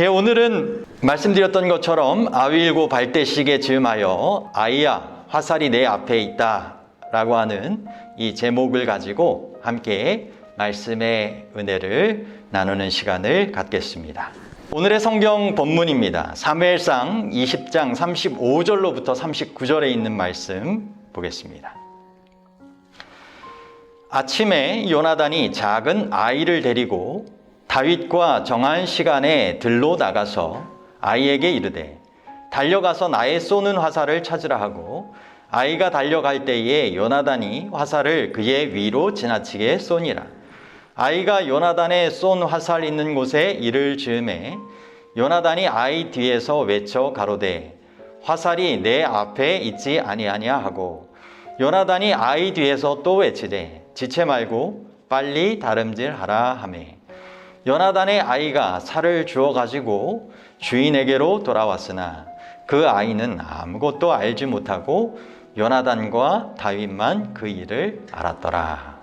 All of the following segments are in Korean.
오늘은 말씀드렸던 것처럼 아윌고 발대식에 즈음하여 아이야 화살이 내 앞에 있다 라고 하는 이 제목을 가지고 함께 말씀의 은혜를 나누는 시간을 갖겠습니다. 오늘의 성경 본문입니다. 사무엘상 20장 35절로부터 39절에 있는 말씀 보겠습니다. 아침에 요나단이 작은 아이를 데리고 다윗과 정한 시간에 들로 나가서 아이에게 이르되 달려가서 나의 쏘는 화살을 찾으라 하고 아이가 달려갈 때에 요나단이 화살을 그의 위로 지나치게 쏘니라. 아이가 요나단의 쏜 화살 있는 곳에 이를 즈음에 요나단이 아이 뒤에서 외쳐 가로되 화살이 내 앞에 있지 아니하냐 하고 요나단이 아이 뒤에서 또 외치되 지체 말고 빨리 다름질하라 하매 요나단의 아이가 살을 주워 가지고 주인에게로 돌아왔으나 그 아이는 아무것도 알지 못하고 요나단과 다윗만 그 일을 알았더라.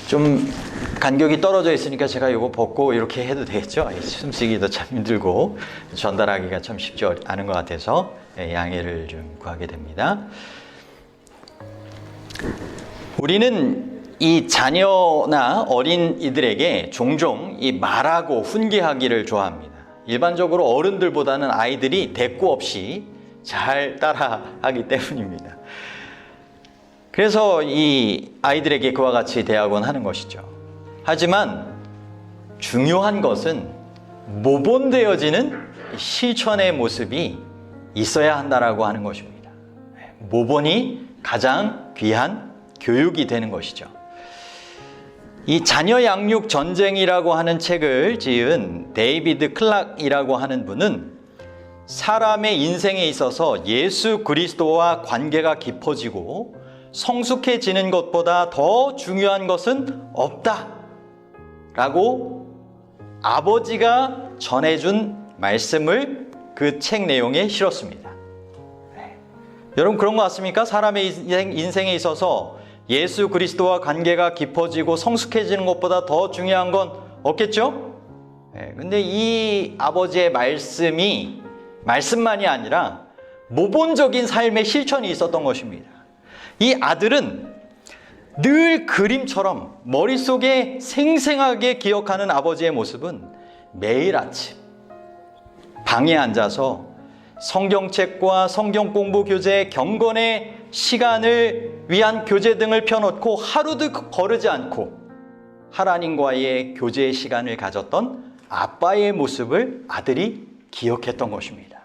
좀 간격이 떨어져 있으니까 제가 이거 벗고 이렇게 해도 되겠죠? 숨쉬기도 참 힘들고 전달하기가 참 쉽지 않은 것 같아서 양해를 좀 구하게 됩니다. 우리는 이 자녀나 어린이들에게 종종 이 말하고 훈계하기를 좋아합니다. 일반적으로 어른들보다는 아이들이 대꾸 없이 잘 따라하기 때문입니다. 그래서 이 아이들에게 그와 같이 대하곤 하는 것이죠. 하지만 중요한 것은 모본되어지는 실천의 모습이 있어야 한다라고 하는 것입니다. 모본이 가장 귀한 교육이 되는 것이죠. 이 자녀 양육 전쟁이라고 하는 책을 지은 데이비드 클락이라고 하는 분은 사람의 인생에 있어서 예수 그리스도와 관계가 깊어지고 성숙해지는 것보다 더 중요한 것은 없다 라고 아버지가 전해준 말씀을 그 책 내용에 실었습니다. 여러분 그런 것 같습니까? 사람의 인생에 있어서 예수 그리스도와 관계가 깊어지고 성숙해지는 것보다 더 중요한 건 없겠죠? 근데 이 아버지의 말씀만이 아니라 모본적인 삶의 실천이 있었던 것입니다. 이 아들은 늘 그림처럼 머릿속에 생생하게 기억하는 아버지의 모습은 매일 아침 방에 앉아서 성경책과 성경 공부 교재, 경건의 시간을 위한 교재 등을 펴놓고 하루도 거르지 않고 하나님과의 교제의 시간을 가졌던 아빠의 모습을 아들이 기억했던 것입니다.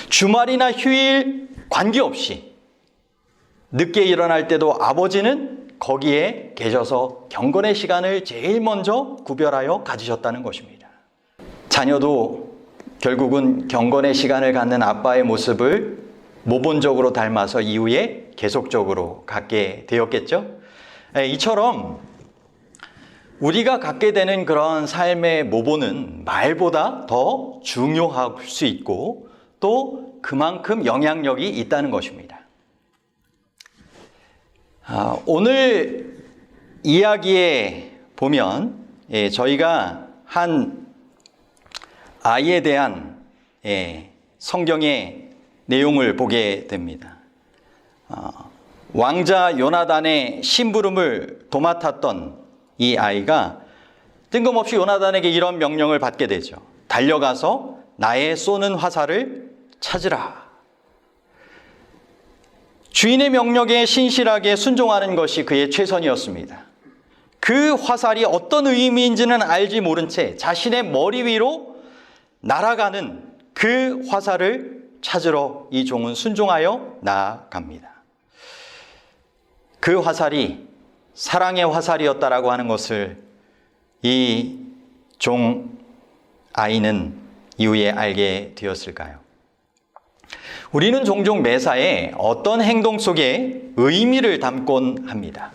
주말이나 휴일 관계없이 늦게 일어날 때도 아버지는 거기에 계셔서 경건의 시간을 제일 먼저 구별하여 가지셨다는 것입니다. 자녀도 결국은 경건의 시간을 갖는 아빠의 모습을 모본적으로 닮아서 이후에 계속적으로 갖게 되었겠죠? 이처럼 우리가 갖게 되는 그런 삶의 모본은 말보다 더 중요할 수 있고 또 그만큼 영향력이 있다는 것입니다. 오늘 이야기에 보면 저희가 한 아이에 대한 성경의 내용을 보게 됩니다. 왕자 요나단의 심부름을 도맡았던 이 아이가 뜬금없이 요나단에게 이런 명령을 받게 되죠. 달려가서 나의 쏘는 화살을 찾으라. 주인의 명령에 신실하게 순종하는 것이 그의 최선이었습니다. 그 화살이 어떤 의미인지는 알지 모른 채 자신의 머리 위로 날아가는 그 화살을 찾으러 이 종은 순종하여 나아갑니다. 그 화살이 사랑의 화살이었다라고 하는 것을 이 종 아이는 이후에 알게 되었을까요? 우리는 종종 매사에 어떤 행동 속에 의미를 담곤 합니다.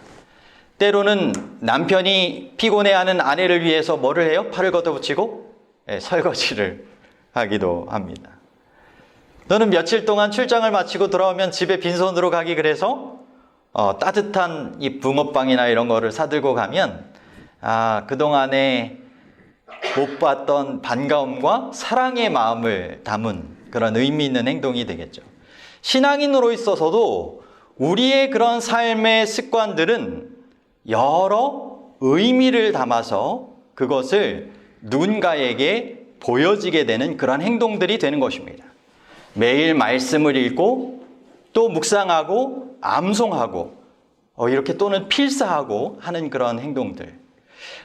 때로는 남편이 피곤해하는 아내를 위해서 뭐를 해요? 팔을 걷어붙이고 설거지를 하기도 합니다. 너는 며칠 동안 출장을 마치고 돌아오면 집에 빈손으로 가기 그래서 따뜻한 이 붕어빵이나 이런 거를 사들고 가면 그동안에 못 봤던 반가움과 사랑의 마음을 담은 그런 의미 있는 행동이 되겠죠. 신앙인으로 있어서도 우리의 그런 삶의 습관들은 여러 의미를 담아서 그것을 누군가에게 보여지게 되는 그런 행동들이 되는 것입니다. 매일 말씀을 읽고 또 묵상하고 암송하고 이렇게 또는 필사하고 하는 그런 행동들,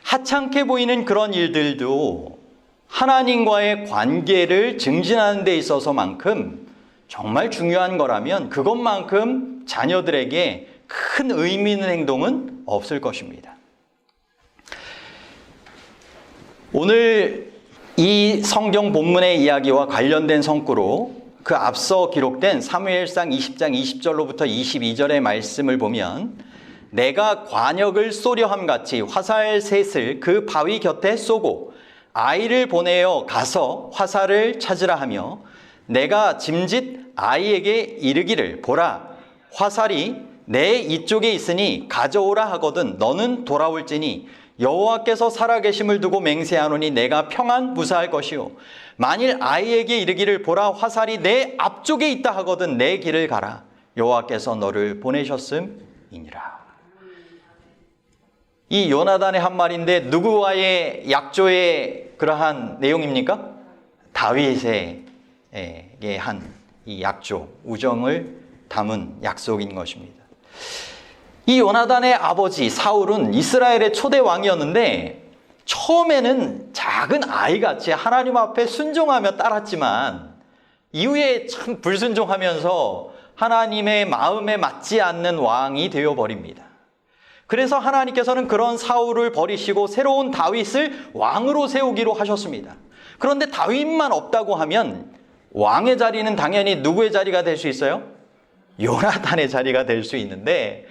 하찮게 보이는 그런 일들도 하나님과의 관계를 증진하는 데 있어서만큼 정말 중요한 거라면 그것만큼 자녀들에게 큰 의미 있는 행동은 없을 것입니다. 오늘 이 성경 본문의 이야기와 관련된 성구로 그 앞서 기록된 사무엘상 20장 20절로부터 22절의 말씀을 보면 내가 관역을 쏘려 함같이 화살 셋을 그 바위 곁에 쏘고 아이를 보내어 가서 화살을 찾으라 하며 내가 짐짓 아이에게 이르기를 보라 화살이 내 이쪽에 있으니 가져오라 하거든 너는 돌아올지니 여호와께서 살아계심을 두고 맹세하노니 내가 평안 무사할 것이요 만일 아이에게 이르기를 보라 화살이 내 앞쪽에 있다 하거든 내 길을 가라 여호와께서 너를 보내셨음이니라. 이 요나단의 한 말인데 누구와의 약조의 그러한 내용입니까? 다윗에게 한 이 약조, 우정을 담은 약속인 것입니다. 이 요나단의 아버지 사울은 이스라엘의 초대 왕이었는데 처음에는 작은 아이같이 하나님 앞에 순종하며 따랐지만 이후에 참 불순종하면서 하나님의 마음에 맞지 않는 왕이 되어버립니다. 그래서 하나님께서는 그런 사울을 버리시고 새로운 다윗을 왕으로 세우기로 하셨습니다. 그런데 다윗만 없다고 하면 왕의 자리는 당연히 누구의 자리가 될 수 있어요? 요나단의 자리가 될 수 있는데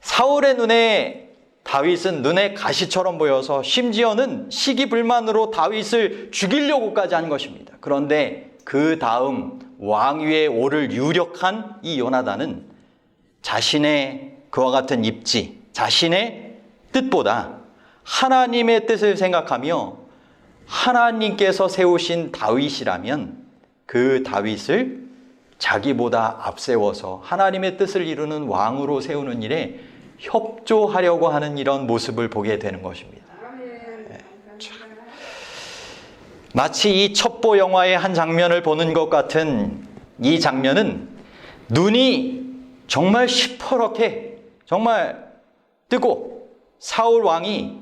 사울의 눈에 다윗은 눈에 가시처럼 보여서 심지어는 시기불만으로 다윗을 죽이려고까지 한 것입니다. 그런데 그 다음 왕위에 오를 유력한 이 요나단은 자신의 그와 같은 입지, 자신의 뜻보다 하나님의 뜻을 생각하며 하나님께서 세우신 다윗이라면 그 다윗을 자기보다 앞세워서 하나님의 뜻을 이루는 왕으로 세우는 일에 협조하려고 하는 이런 모습을 보게 되는 것입니다. 마치 이 첩보 영화의 한 장면을 보는 것 같은 이 장면은 눈이 정말 시퍼렇게 정말 뜨고 사울 왕이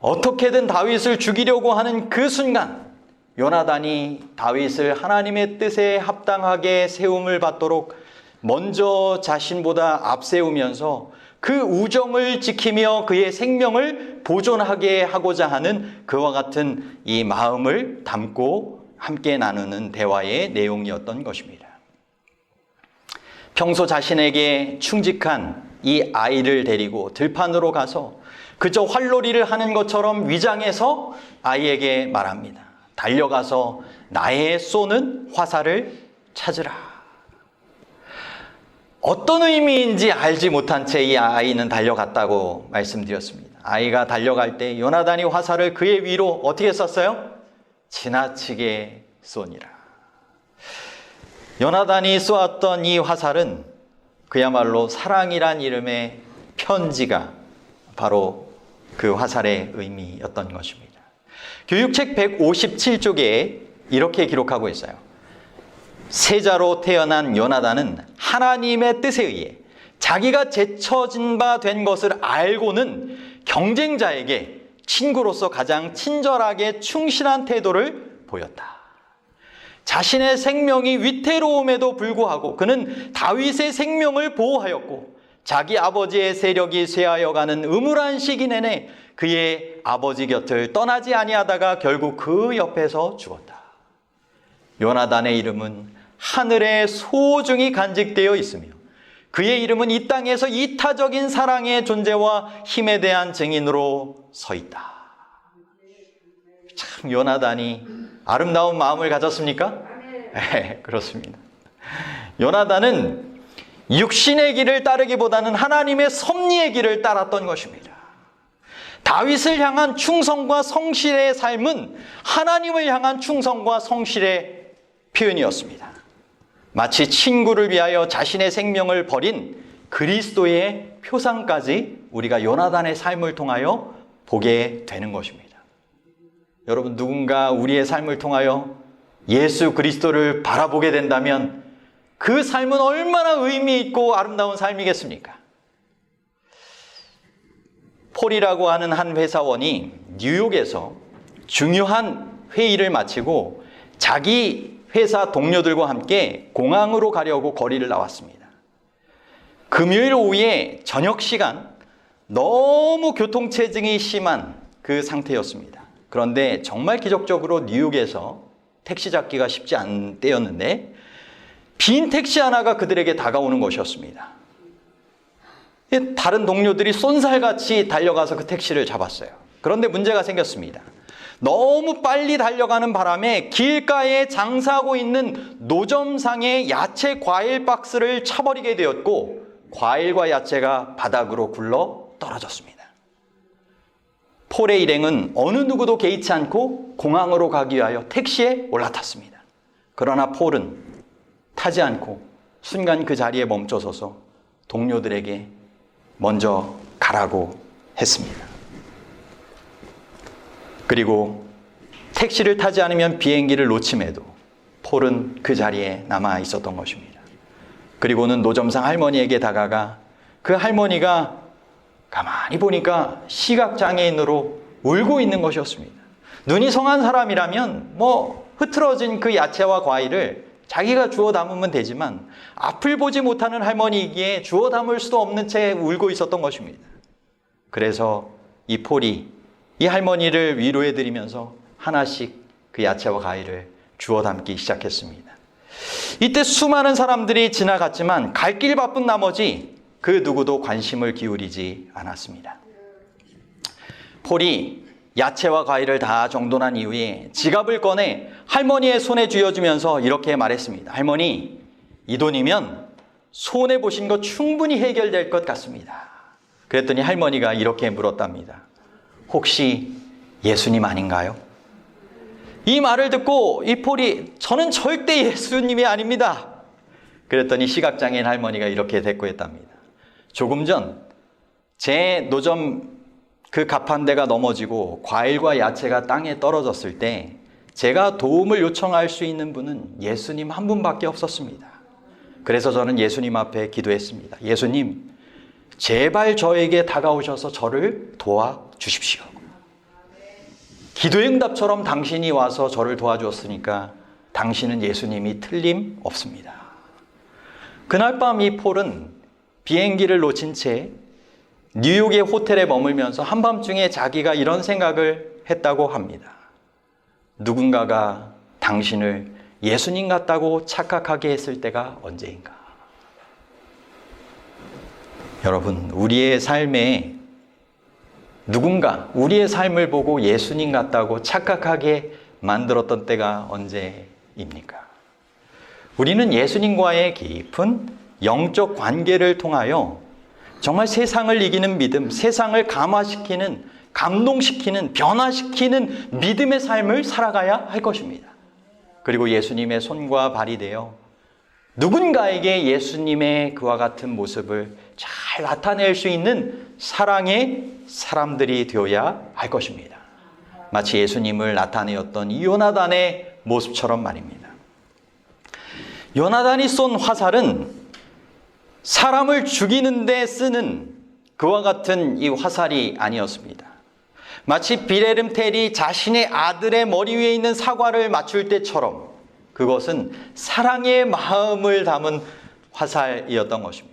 어떻게든 다윗을 죽이려고 하는 그 순간 요나단이 다윗을 하나님의 뜻에 합당하게 세움을 받도록 먼저 자신보다 앞세우면서 그 우정을 지키며 그의 생명을 보존하게 하고자 하는 그와 같은 이 마음을 담고 함께 나누는 대화의 내용이었던 것입니다. 평소 자신에게 충직한 이 아이를 데리고 들판으로 가서 그저 활놀이를 하는 것처럼 위장해서 아이에게 말합니다. 달려가서 나의 쏘는 화살을 찾으라. 어떤 의미인지 알지 못한 채 이 아이는 달려갔다고 말씀드렸습니다. 아이가 달려갈 때 요나단이 화살을 그의 위로 어떻게 쐈어요? 지나치게 쏘니라. 요나단이 쏘았던 이 화살은 그야말로 사랑이란 이름의 편지가 바로 그 화살의 의미였던 것입니다. 교육책 157쪽에 이렇게 기록하고 있어요. 세자로 태어난 요나단은 하나님의 뜻에 의해 자기가 제쳐진 바 된 것을 알고는 경쟁자에게 친구로서 가장 친절하게 충실한 태도를 보였다. 자신의 생명이 위태로움에도 불구하고 그는 다윗의 생명을 보호하였고 자기 아버지의 세력이 쇠하여가는 음울한 시기 내내 그의 아버지 곁을 떠나지 아니하다가 결국 그 옆에서 죽었다. 요나단의 이름은 하늘에 소중히 간직되어 있으며 그의 이름은 이 땅에서 이타적인 사랑의 존재와 힘에 대한 증인으로 서 있다. 참 요나단이 아름다운 마음을 가졌습니까? 네, 그렇습니다. 요나단은 육신의 길을 따르기보다는 하나님의 섭리의 길을 따랐던 것입니다. 다윗을 향한 충성과 성실의 삶은 하나님을 향한 충성과 성실의 표현이었습니다. 마치 친구를 위하여 자신의 생명을 버린 그리스도의 표상까지 우리가 요나단의 삶을 통하여 보게 되는 것입니다. 여러분, 누군가 우리의 삶을 통하여 예수 그리스도를 바라보게 된다면 그 삶은 얼마나 의미 있고 아름다운 삶이겠습니까? 폴이라고 하는 한 회사원이 뉴욕에서 중요한 회의를 마치고 자기 회사 동료들과 함께 공항으로 가려고 거리를 나왔습니다. 금요일 오후에 저녁 시간, 너무 교통체증이 심한 그 상태였습니다. 그런데 정말 기적적으로 뉴욕에서 택시 잡기가 쉽지 않은 때였는데 빈 택시 하나가 그들에게 다가오는 것이었습니다. 다른 동료들이 쏜살같이 달려가서 그 택시를 잡았어요. 그런데 문제가 생겼습니다. 너무 빨리 달려가는 바람에 길가에 장사하고 있는 노점상의 야채 과일 박스를 차버리게 되었고 과일과 야채가 바닥으로 굴러 떨어졌습니다. 폴의 일행은 어느 누구도 개의치 않고 공항으로 가기 위하여 택시에 올라탔습니다. 그러나 폴은 타지 않고 순간 그 자리에 멈춰서서 동료들에게 먼저 가라고 했습니다. 그리고 택시를 타지 않으면 비행기를 놓침에도 폴은 그 자리에 남아 있었던 것입니다. 그리고는 노점상 할머니에게 다가가 그 할머니가 가만히 보니까 시각장애인으로 울고 있는 것이었습니다. 눈이 성한 사람이라면 흐트러진 그 야채와 과일을 자기가 주워 담으면 되지만 앞을 보지 못하는 할머니이기에 주워 담을 수도 없는 채 울고 있었던 것입니다. 그래서 이 폴이 이 할머니를 위로해드리면서 하나씩 그 야채와 과일을 주워 담기 시작했습니다. 이때 수많은 사람들이 지나갔지만 갈 길 바쁜 나머지 그 누구도 관심을 기울이지 않았습니다. 폴이 야채와 과일을 다 정돈한 이후에 지갑을 꺼내 할머니의 손에 쥐어주면서 이렇게 말했습니다. 할머니, 이 돈이면 손해보신 거 충분히 해결될 것 같습니다. 그랬더니 할머니가 이렇게 물었답니다. 혹시 예수님 아닌가요? 이 말을 듣고 이 폴이 저는 절대 예수님이 아닙니다. 그랬더니 시각장애인 할머니가 이렇게 대꾸했답니다. 조금 전 제 노점 그 가판대가 넘어지고 과일과 야채가 땅에 떨어졌을 때 제가 도움을 요청할 수 있는 분은 예수님 한 분밖에 없었습니다. 그래서 저는 예수님 앞에 기도했습니다. 예수님, 제발 저에게 다가오셔서 저를 도와주십시오. 기도의 응답처럼 당신이 와서 저를 도와주었으니까 당신은 예수님이 틀림없습니다. 그날 밤 이 폴은 비행기를 놓친 채 뉴욕의 호텔에 머물면서 한밤중에 자기가 이런 생각을 했다고 합니다. 누군가가 당신을 예수님 같다고 착각하게 했을 때가 언제인가? 여러분, 우리의 삶에 누군가 우리의 삶을 보고 예수님 같다고 착각하게 만들었던 때가 언제입니까? 우리는 예수님과의 깊은 영적 관계를 통하여 정말 세상을 이기는 믿음, 세상을 감화시키는, 감동시키는, 변화시키는 믿음의 삶을 살아가야 할 것입니다. 그리고 예수님의 손과 발이 되어 누군가에게 예수님의 그와 같은 모습을 잘 나타낼 수 있는 사랑의 사람들이 되어야 할 것입니다. 마치 예수님을 나타내었던 이 요나단의 모습처럼 말입니다. 요나단이 쏜 화살은 사람을 죽이는 데 쓰는 그와 같은 이 화살이 아니었습니다. 마치 비레름 텔이 자신의 아들의 머리 위에 있는 사과를 맞출 때처럼 그것은 사랑의 마음을 담은 화살이었던 것입니다.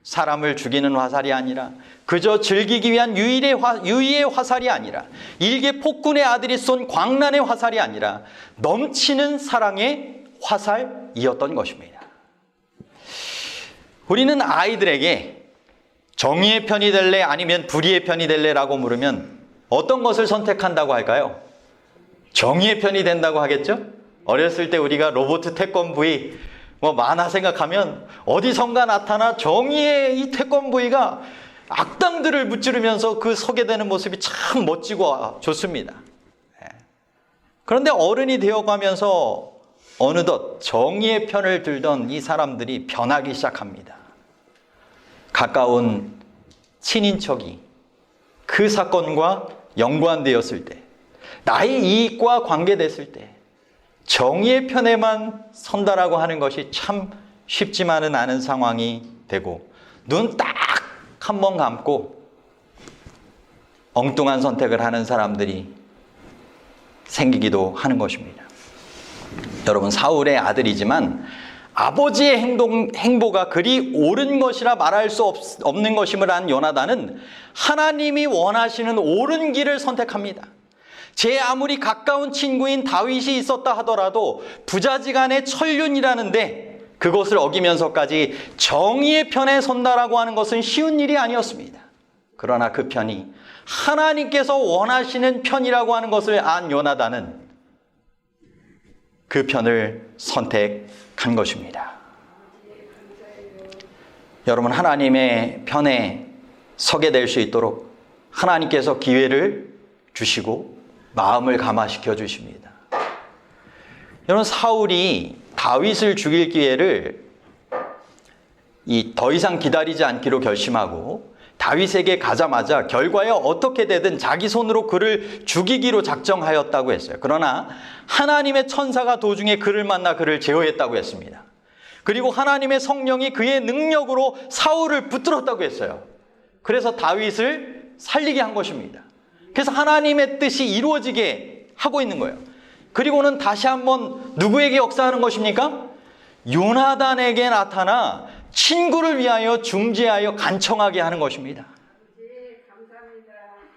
사람을 죽이는 화살이 아니라 그저 즐기기 위한 유의의 화살이 아니라 일개 폭군의 아들이 쏜 광란의 화살이 아니라 넘치는 사랑의 화살이었던 것입니다. 우리는 아이들에게 정의의 편이 될래 아니면 불의의 편이 될래라고 물으면 어떤 것을 선택한다고 할까요? 정의의 편이 된다고 하겠죠? 어렸을 때 우리가 로봇 태권브이 만화 생각하면 어디선가 나타나 정의의 이 태권브이가 악당들을 무찌르면서 그 서게 되는 모습이 참 멋지고 좋습니다. 그런데 어른이 되어가면서 어느덧 정의의 편을 들던 이 사람들이 변하기 시작합니다. 가까운 친인척이 그 사건과 연관되었을 때, 나의 이익과 관계됐을 때 정의의 편에만 선다라고 하는 것이 참 쉽지만은 않은 상황이 되고, 눈 딱 한 번 감고 엉뚱한 선택을 하는 사람들이 생기기도 하는 것입니다. 여러분, 사울의 아들이지만 아버지의 행보가 그리 옳은 것이라 말할 수 없는 것임을 안 요나단은 하나님이 원하시는 옳은 길을 선택합니다. 제 아무리 가까운 친구인 다윗이 있었다 하더라도 부자지간의 천륜이라는데 그것을 어기면서까지 정의의 편에 선다라고 하는 것은 쉬운 일이 아니었습니다. 그러나 그 편이 하나님께서 원하시는 편이라고 하는 것을 안 요나단은 그 편을 선택한 것입니다. 여러분, 하나님의 편에 서게 될 수 있도록 하나님께서 기회를 주시고 마음을 감화시켜 주십니다. 여러분, 사울이 다윗을 죽일 기회를 더 이상 기다리지 않기로 결심하고 다윗에게 가자마자 결과에 어떻게 되든 자기 손으로 그를 죽이기로 작정하였다고 했어요. 그러나 하나님의 천사가 도중에 그를 만나 그를 제어했다고 했습니다. 그리고 하나님의 성령이 그의 능력으로 사울을 붙들었다고 했어요. 그래서 다윗을 살리게 한 것입니다. 그래서 하나님의 뜻이 이루어지게 하고 있는 거예요. 그리고는 다시 한번 누구에게 역사하는 것입니까? 요나단에게 나타나 친구를 위하여 중재하여 간청하게 하는 것입니다.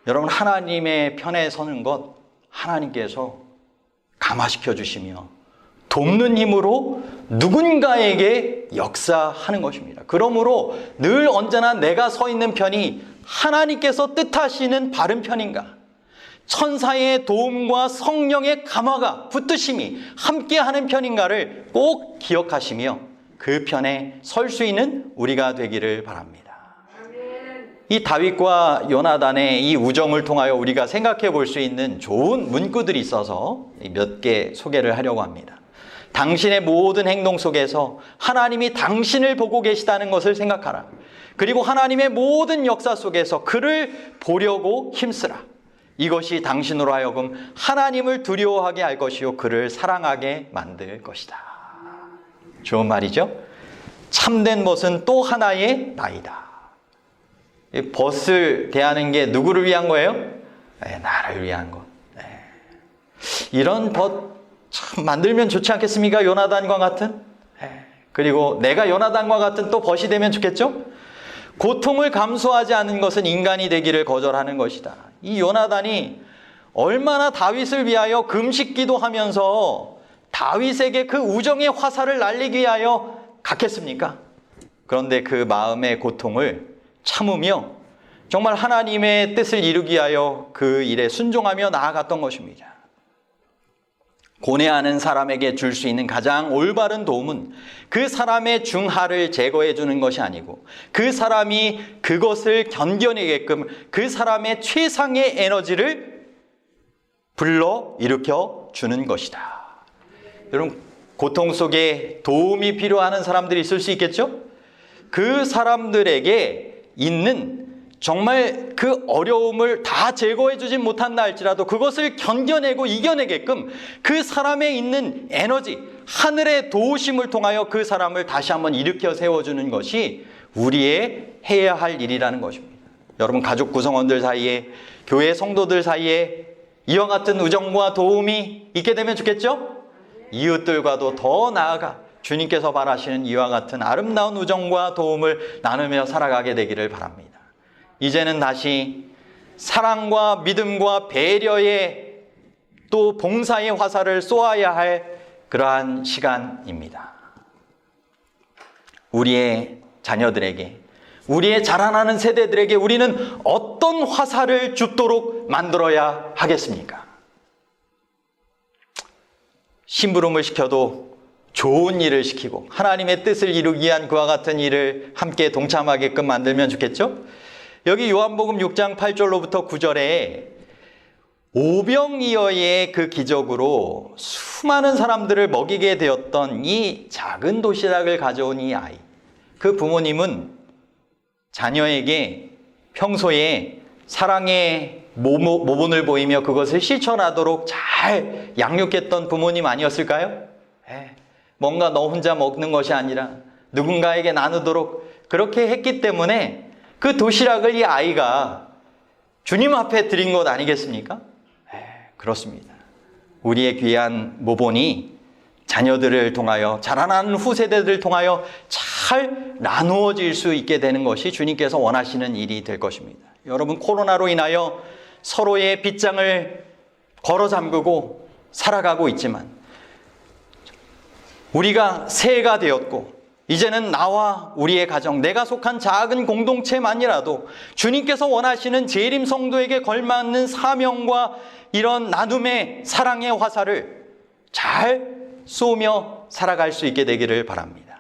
여러분, 하나님의 편에 서는 것 하나님께서 감화시켜 주시며 돕는 힘으로 누군가에게 역사하는 것입니다. 그러므로 늘 언제나 내가 서 있는 편이 하나님께서 뜻하시는 바른 편인가, 천사의 도움과 성령의 감화가 붙드심이 함께하는 편인가를 꼭 기억하시며 그 편에 설 수 있는 우리가 되기를 바랍니다. 이 다윗과 요나단의 이 우정을 통하여 우리가 생각해 볼 수 있는 좋은 문구들이 있어서 몇 개 소개를 하려고 합니다. 당신의 모든 행동 속에서 하나님이 당신을 보고 계시다는 것을 생각하라. 그리고 하나님의 모든 역사 속에서 그를 보려고 힘쓰라. 이것이 당신으로 하여금 하나님을 두려워하게 할 것이요 그를 사랑하게 만들 것이다. 좋은 말이죠? 참된 벗은 또 하나의 나이다. 이 벗을 대하는 게 누구를 위한 거예요? 네, 나를 위한 것. 네. 이런 벗 참 만들면 좋지 않겠습니까? 요나단과 같은. 네. 그리고 내가 요나단과 같은 또 벗이 되면 좋겠죠? 고통을 감수하지 않는 것은 인간이 되기를 거절하는 것이다. 이 요나단이 얼마나 다윗을 위하여 금식기도 하면서 다윗에게 그 우정의 화살을 날리기 위하여 갔겠습니까? 그런데 그 마음의 고통을 참으며 정말 하나님의 뜻을 이루기 위하여 그 일에 순종하며 나아갔던 것입니다. 고뇌하는 사람에게 줄 수 있는 가장 올바른 도움은 그 사람의 중하를 제거해 주는 것이 아니고 그 사람이 그것을 견뎌내게끔 그 사람의 최상의 에너지를 불러 일으켜 주는 것이다. 여러분, 고통 속에 도움이 필요한 사람들이 있을 수 있겠죠? 그 사람들에게 있는 정말 그 어려움을 다 제거해 주지 못한다 할지라도 그것을 견뎌내고 이겨내게끔 그 사람에 있는 에너지, 하늘의 도우심을 통하여 그 사람을 다시 한번 일으켜 세워주는 것이 우리의 해야 할 일이라는 것입니다. 여러분, 가족 구성원들 사이에, 교회 성도들 사이에 이와 같은 우정과 도움이 있게 되면 좋겠죠? 이웃들과도 더 나아가 주님께서 바라시는 이와 같은 아름다운 우정과 도움을 나누며 살아가게 되기를 바랍니다. 이제는 다시 사랑과 믿음과 배려의 또 봉사의 화살을 쏘아야 할 그러한 시간입니다. 우리의 자녀들에게, 우리의 자라나는 세대들에게 우리는 어떤 화살을 줍도록 만들어야 하겠습니까? 심부름을 시켜도 좋은 일을 시키고 하나님의 뜻을 이루기 위한 그와 같은 일을 함께 동참하게끔 만들면 좋겠죠? 여기 요한복음 6장 8절로부터 9절에 오병이어의 그 기적으로 수많은 사람들을 먹이게 되었던 이 작은 도시락을 가져온 이 아이, 그 부모님은 자녀에게 평소에 사랑의 모본을 보이며 그것을 실천하도록 잘 양육했던 부모님 아니었을까요? 뭔가 너 혼자 먹는 것이 아니라 누군가에게 나누도록 그렇게 했기 때문에 그 도시락을 이 아이가 주님 앞에 드린 것 아니겠습니까? 그렇습니다. 우리의 귀한 모본이 자녀들을 통하여, 자라나는 후세대들을 통하여 잘 나누어질 수 있게 되는 것이 주님께서 원하시는 일이 될 것입니다. 여러분, 코로나로 인하여 서로의 빗장을 걸어 잠그고 살아가고 있지만 우리가 새해가 되었고 이제는 나와 우리의 가정, 내가 속한 작은 공동체만이라도 주님께서 원하시는 재림 성도에게 걸맞는 사명과 이런 나눔의 사랑의 화살을 잘 쏘며 살아갈 수 있게 되기를 바랍니다.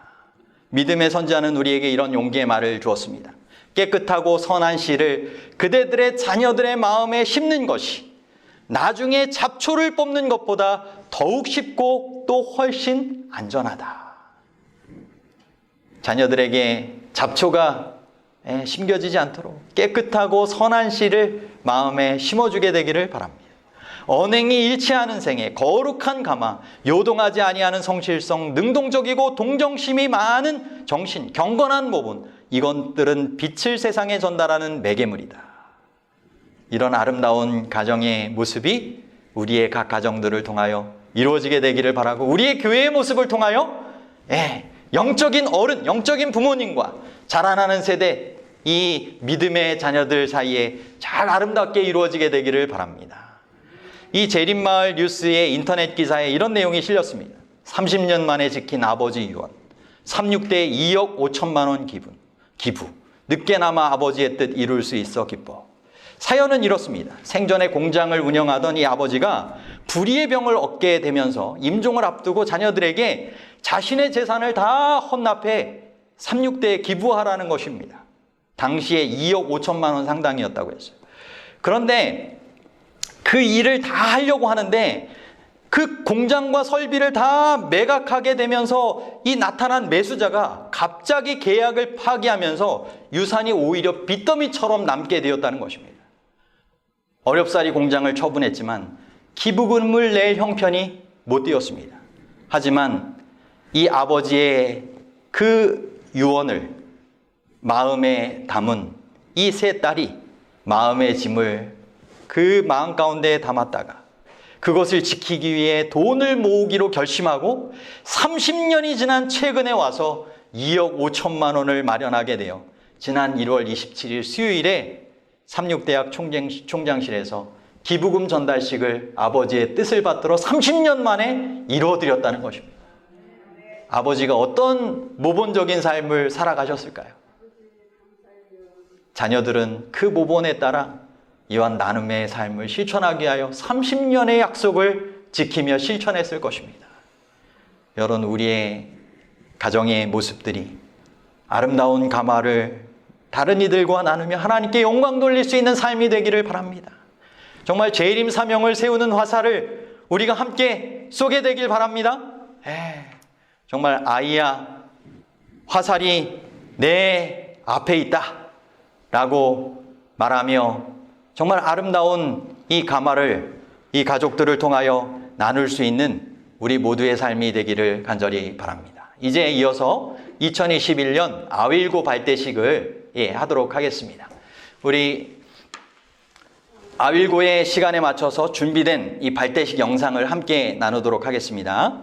믿음의 선지자는 우리에게 이런 용기의 말을 주었습니다. 깨끗하고 선한 씨를 그대들의 자녀들의 마음에 심는 것이 나중에 잡초를 뽑는 것보다 더욱 쉽고 또 훨씬 안전하다. 자녀들에게 잡초가 심겨지지 않도록 깨끗하고 선한 씨를 마음에 심어주게 되기를 바랍니다. 언행이 일치하는 생애, 거룩한 가마, 요동하지 아니하는 성실성, 능동적이고 동정심이 많은 정신, 경건한 모본, 이것들은 빛을 세상에 전달하는 매개물이다. 이런 아름다운 가정의 모습이 우리의 각 가정들을 통하여 이루어지게 되기를 바라고, 우리의 교회의 모습을 통하여 영적인 어른, 영적인 부모님과 자라나는 세대, 이 믿음의 자녀들 사이에 잘 아름답게 이루어지게 되기를 바랍니다. 이 재림마을 뉴스의 인터넷 기사에 이런 내용이 실렸습니다. 30년 만에 지킨 아버지 유언, 36대 2억 5천만 원 기부, 늦게나마 아버지의 뜻 이룰 수 있어 기뻐. 사연은 이렇습니다. 생전에 공장을 운영하던 이 아버지가 불의의 병을 얻게 되면서 임종을 앞두고 자녀들에게 자신의 재산을 다 헌납해 36대에 기부하라는 것입니다. 당시에 2억 5천만 원 상당이었다고 했어요. 그런데 그 일을 다 하려고 하는데 그 공장과 설비를 다 매각하게 되면서 이 나타난 매수자가 갑자기 계약을 파기하면서 유산이 오히려 빚더미처럼 남게 되었다는 것입니다. 어렵사리 공장을 처분했지만 기부금을 낼 형편이 못 되었습니다. 하지만 이 아버지의 그 유언을 마음에 담은 이 세 딸이 마음의 짐을 그 마음 가운데 담았다가 그것을 지키기 위해 돈을 모으기로 결심하고 30년이 지난 최근에 와서 2억 5천만 원을 마련하게 되어 지난 1월 27일 수요일에 삼육대학 총장실에서 기부금 전달식을 아버지의 뜻을 받들어 30년 만에 이루어드렸다는 것입니다. 아버지가 어떤 모본적인 삶을 살아가셨을까요? 자녀들은 그 모본에 따라 이와 나눔의 삶을 실천하기 위하여 30년의 약속을 지키며 실천했을 것입니다. 여러분, 우리의 가정의 모습들이 아름다운 가마를 다른 이들과 나누며 하나님께 영광 돌릴 수 있는 삶이 되기를 바랍니다. 정말 재림 사명을 세우는 화살을 우리가 함께 쏘게 되길 바랍니다. 정말 아이야, 화살이 내 앞에 있다 라고 말하며 정말 아름다운 이 가마를 이 가족들을 통하여 나눌 수 있는 우리 모두의 삶이 되기를 간절히 바랍니다. 이제 이어서 2021년 아윌고 발대식을 하도록 하겠습니다. 우리 아윌고의 시간에 맞춰서 준비된 이 발대식 영상을 함께 나누도록 하겠습니다.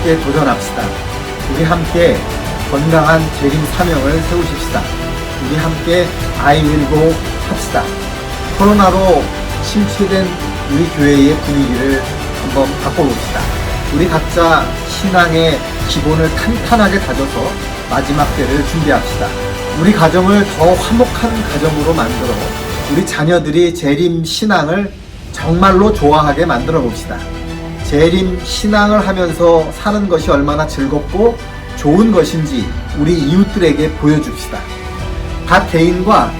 함께 도전합시다. 우리 함께 건강한 재림 사명을 세우십시다. 우리 함께 아이윌고 합시다. 코로나로 침체된 우리 교회의 분위기를 한번 바꿔봅시다. 우리 각자 신앙의 기본을 탄탄하게 다져서 마지막 때를 준비합시다. 우리 가정을 더 화목한 가정으로 만들어 우리 자녀들이 재림 신앙을 정말로 좋아하게 만들어 봅시다. 재림 신앙을 하면서 사는 것이 얼마나 즐겁고 좋은 것인지 우리 이웃들에게 보여줍시다. 각 개인과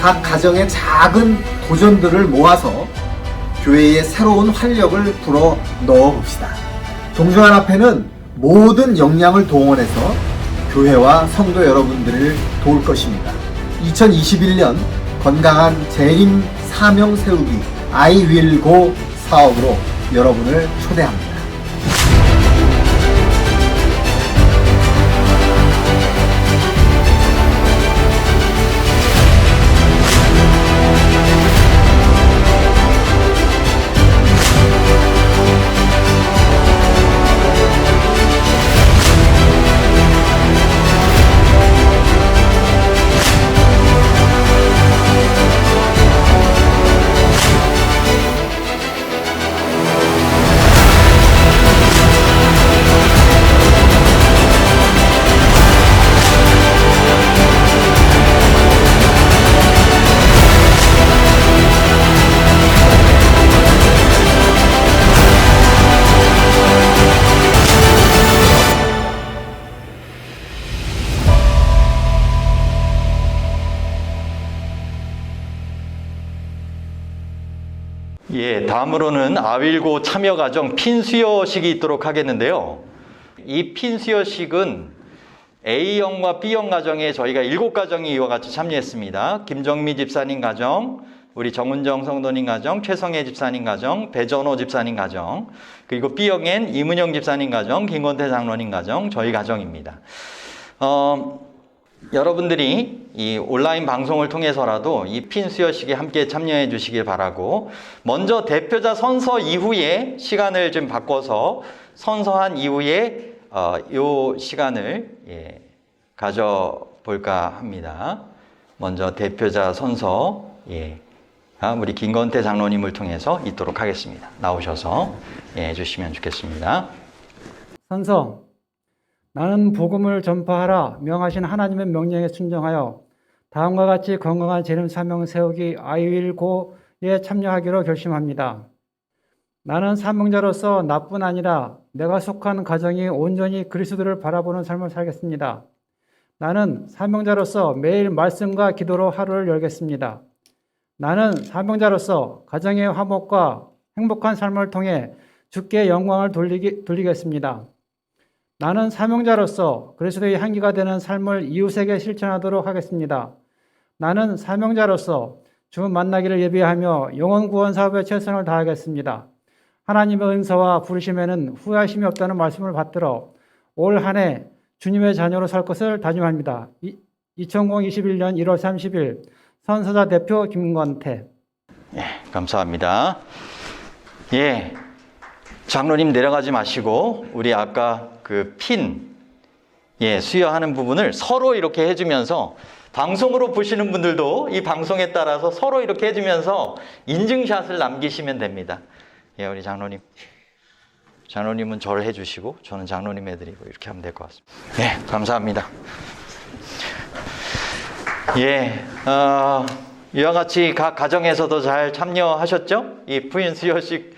각 가정의 작은 도전들을 모아서 교회에 새로운 활력을 불어 넣어 봅시다. 동주하나패는 모든 역량을 동원해서 교회와 성도 여러분들을 도울 것입니다. 2021년 건강한 재림 사명 세우기 아이윌고 사업으로 여러분을 초대합니다. 예, 다음으로는 아윌고 참여 과정 핀수여식이 있도록 하겠는데요. 이 핀수여식은 A형과 B형 가정에 저희가 7가정이 이와 같이 참여했습니다. 김정미 집사님 가정, 우리 정은정 성도님 가정, 최성애 집사님 가정, 배전호 집사님 가정, 그리고 B형엔 이문영 집사님 가정, 김건태 장로님 가정, 저희 가정입니다. 여러분들이 이 온라인 방송을 통해서라도 이 핀 수여식에 함께 참여해 주시길 바라고, 먼저 대표자 선서 이후에 시간을 좀 바꿔서 선서한 이후에 요 시간을 가져볼까 합니다. 먼저 대표자 선서 우리 김건태 장로님을 통해서 있도록 하겠습니다. 나오셔서 해주시면 좋겠습니다. 선서. 나는 복음을 전파하라 명하신 하나님의 명령에 순종하여 다음과 같이 건강한 재림 사명 세우기 아이윌고에 참여하기로 결심합니다. 나는 사명자로서 나뿐 아니라 내가 속한 가정이 온전히 그리스도를 바라보는 삶을 살겠습니다. 나는 사명자로서 매일 말씀과 기도로 하루를 열겠습니다. 나는 사명자로서 가정의 화목과 행복한 삶을 통해 주께 영광을 돌리겠습니다. 나는 사명자로서 그리스도의 향기가 되는 삶을 이웃에게 실천하도록 하겠습니다. 나는 사명자로서 주 만나기를 예비하며 영혼 구원 사업에 최선을 다하겠습니다. 하나님의 은사와 부르심에는 후회하심이 없다는 말씀을 받들어 올 한 해 주님의 자녀로 살 것을 다짐합니다. 2021년 1월 30일 선서자 대표 김건태. 감사합니다. 장로님 내려가지 마시고 우리 아까 그 핀 수여하는 부분을 서로 이렇게 해주면서, 방송으로 보시는 분들도 이 방송에 따라서 서로 이렇게 해주면서 인증샷을 남기시면 됩니다. 우리 장로님은 저를 해주시고 저는 장로님 해드리고 이렇게 하면 될 것 같습니다. 감사합니다. 이와 같이 각 가정에서도 잘 참여하셨죠? 이 부인 수여식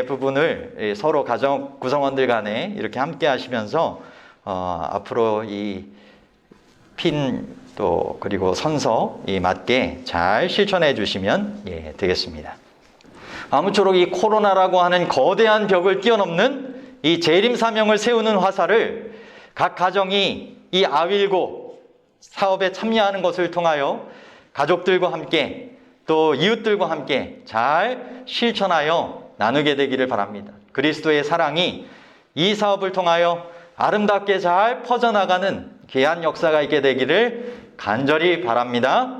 부분을 서로 가정 구성원들 간에 이렇게 함께 하시면서 앞으로 이 핀 또 그리고 선서 맞게 잘 실천해 주시면 되겠습니다. 아무쪼록 이 코로나라고 하는 거대한 벽을 뛰어넘는 이 재림 사명을 세우는 화살을 각 가정이 이 아윌고 사업에 참여하는 것을 통하여 가족들과 함께 또 이웃들과 함께 잘 실천하여 나누게 되기를 바랍니다. 그리스도의 사랑이 이 사업을 통하여 아름답게 잘 퍼져나가는 귀한 역사가 있게 되기를 간절히 바랍니다.